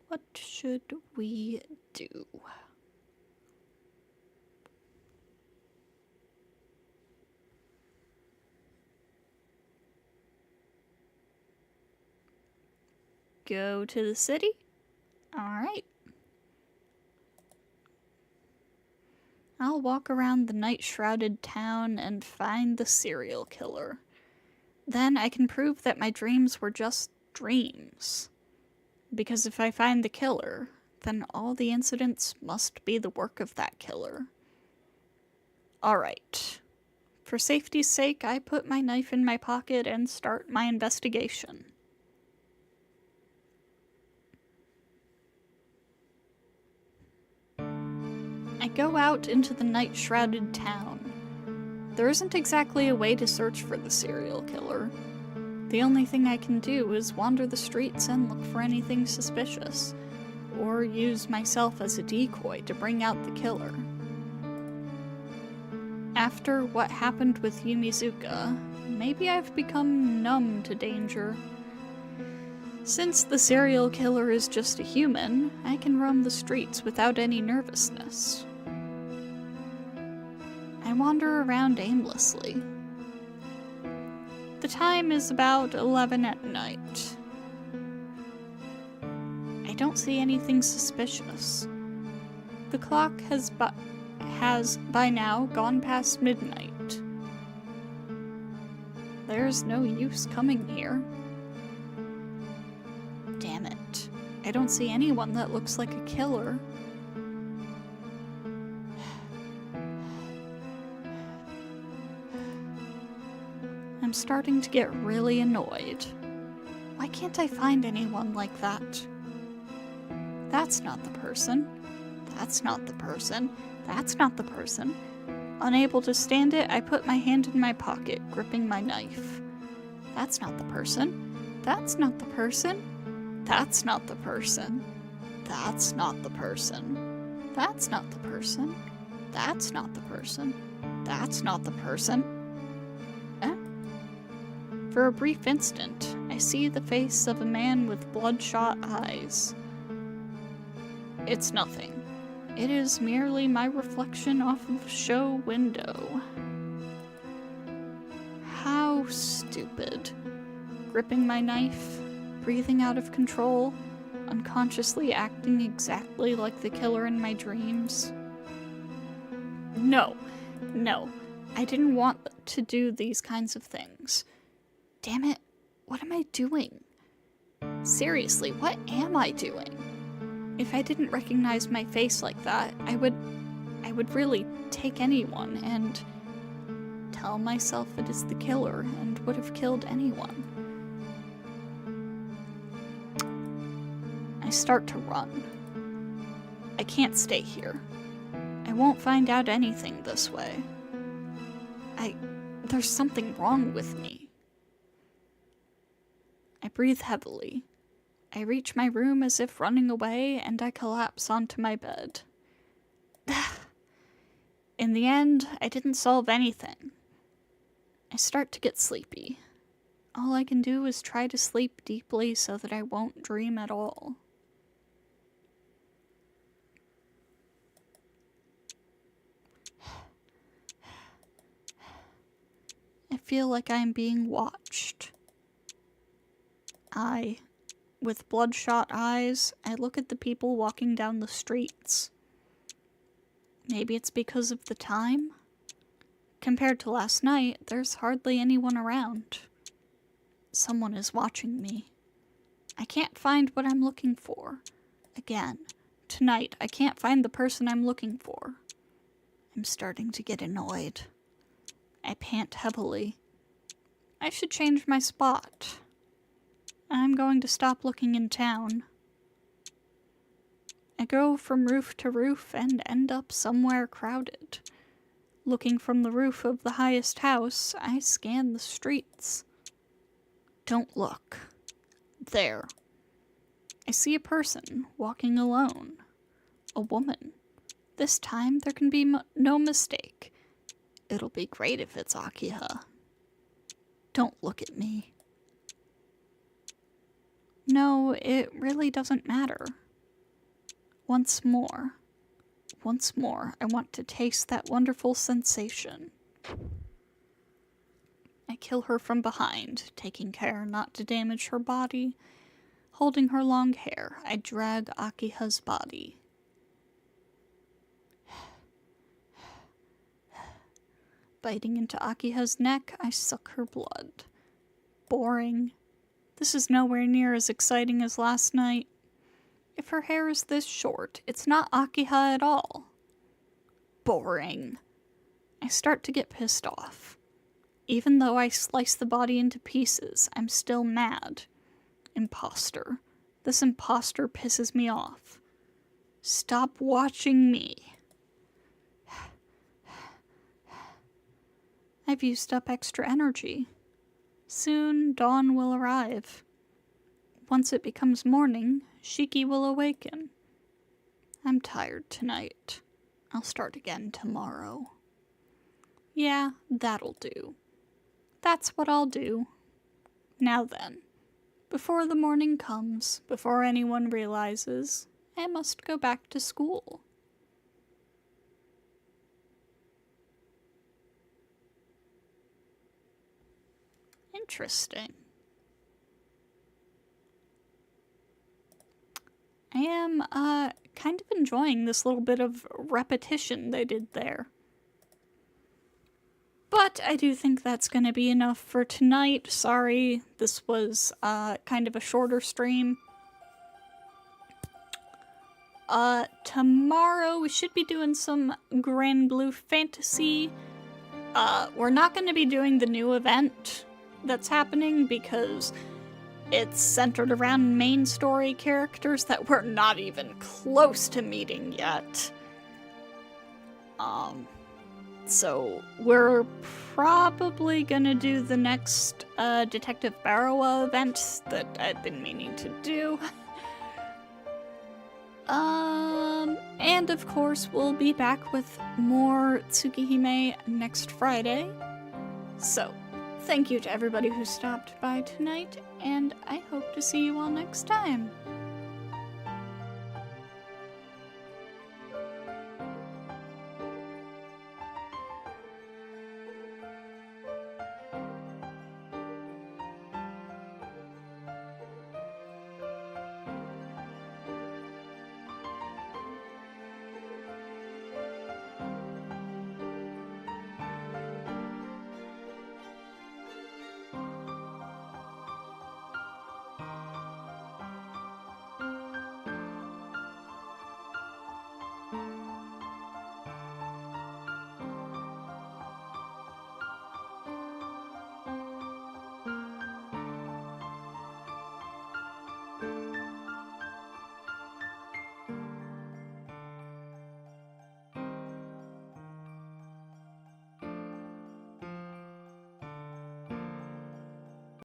Speaker 1: What should we do? Go to the city? Alright. I'll walk around the night-shrouded town and find the serial killer. Then I can prove that my dreams were just dreams. Because if I find the killer, then all the incidents must be the work of that killer. Alright. For safety's sake, I put my knife in my pocket and start my investigation. I go out into the night-shrouded town. There isn't exactly a way to search for the serial killer. The only thing I can do is wander the streets and look for anything suspicious, or use myself as a decoy to bring out the killer. After what happened with Yumizuka, maybe I've become numb to danger. Since the serial killer is just a human, I can roam the streets without any nervousness. I wander around aimlessly. The time is about 11 at night. I don't see anything suspicious. The clock has by now gone past midnight. There's no use coming here. Damn it. I don't see anyone that looks like a killer. I'm starting to get really annoyed. Why can't I find anyone like that? That's not the person. That's not the person. That's not the person. Unable to stand it, I put my hand in my pocket, gripping my knife. That's not the person. That's not the person. That's not the person. That's not the person. That's not the person. That's not the person. That's not the person. For a brief instant, I see the face of a man with bloodshot eyes. It's nothing. It is merely my reflection off of a show window. How stupid. Gripping my knife, breathing out of control, unconsciously acting exactly like the killer in my dreams. No, I didn't want to do these kinds of things. Damn it, what am I doing? Seriously, what am I doing? If I didn't recognize my face like that, I would really take anyone and tell myself it is the killer and would have killed anyone. I start to run. I can't stay here. I won't find out anything this way. There's something wrong with me. I breathe heavily. I reach my room as if running away, and I collapse onto my bed. In the end, I didn't solve anything. I start to get sleepy. All I can do is try to sleep deeply so that I won't dream at all. feel like I am being watched. With bloodshot eyes, I look at the people walking down the streets. Maybe it's because of the time? Compared to last night, there's hardly anyone around. Someone is watching me. I can't find what I'm looking for. Again, tonight, I can't find the person I'm looking for. I'm starting to get annoyed. I pant heavily. I should change my spot. I'm going to stop looking in town. I go from roof to roof and end up somewhere crowded. Looking from the roof of the highest house, I scan the streets. Don't look. There. I see a person walking alone. A woman. This time there can be no mistake. It'll be great if it's Akiha. Don't look at me. No, it really doesn't matter. Once more, I want to taste that wonderful sensation. I kill her from behind, taking care not to damage her body. Holding her long hair, I drag Akiha's body. Biting into Akiha's neck, I suck her blood. Boring. This is nowhere near as exciting as last night. If her hair is this short, it's not Akiha at all. Boring. I start to get pissed off. Even though I slice the body into pieces, I'm still mad. Imposter. This imposter pisses me off. Stop watching me. I've used up extra energy. Soon, dawn will arrive. Once it becomes morning, Shiki will awaken. I'm tired tonight. I'll start again tomorrow. Yeah, that'll do. That's what I'll do. Now then, before the morning comes, before anyone realizes, I must go back to school. Interesting. I am, kind of enjoying this little bit of repetition they did there. But I do think that's gonna be enough for tonight. Sorry, this was, kind of a shorter stream. Tomorrow we should be doing some Grand Blue Fantasy. We're not gonna be doing the new event that's happening because it's centered around main story characters that we're not even close to meeting yet. So we're probably gonna do the next Detective Barawa event that I've been meaning to do. And of course we'll be back with more Tsukihime next Friday. So, thank you to everybody who stopped by tonight, and I hope to see you all next time.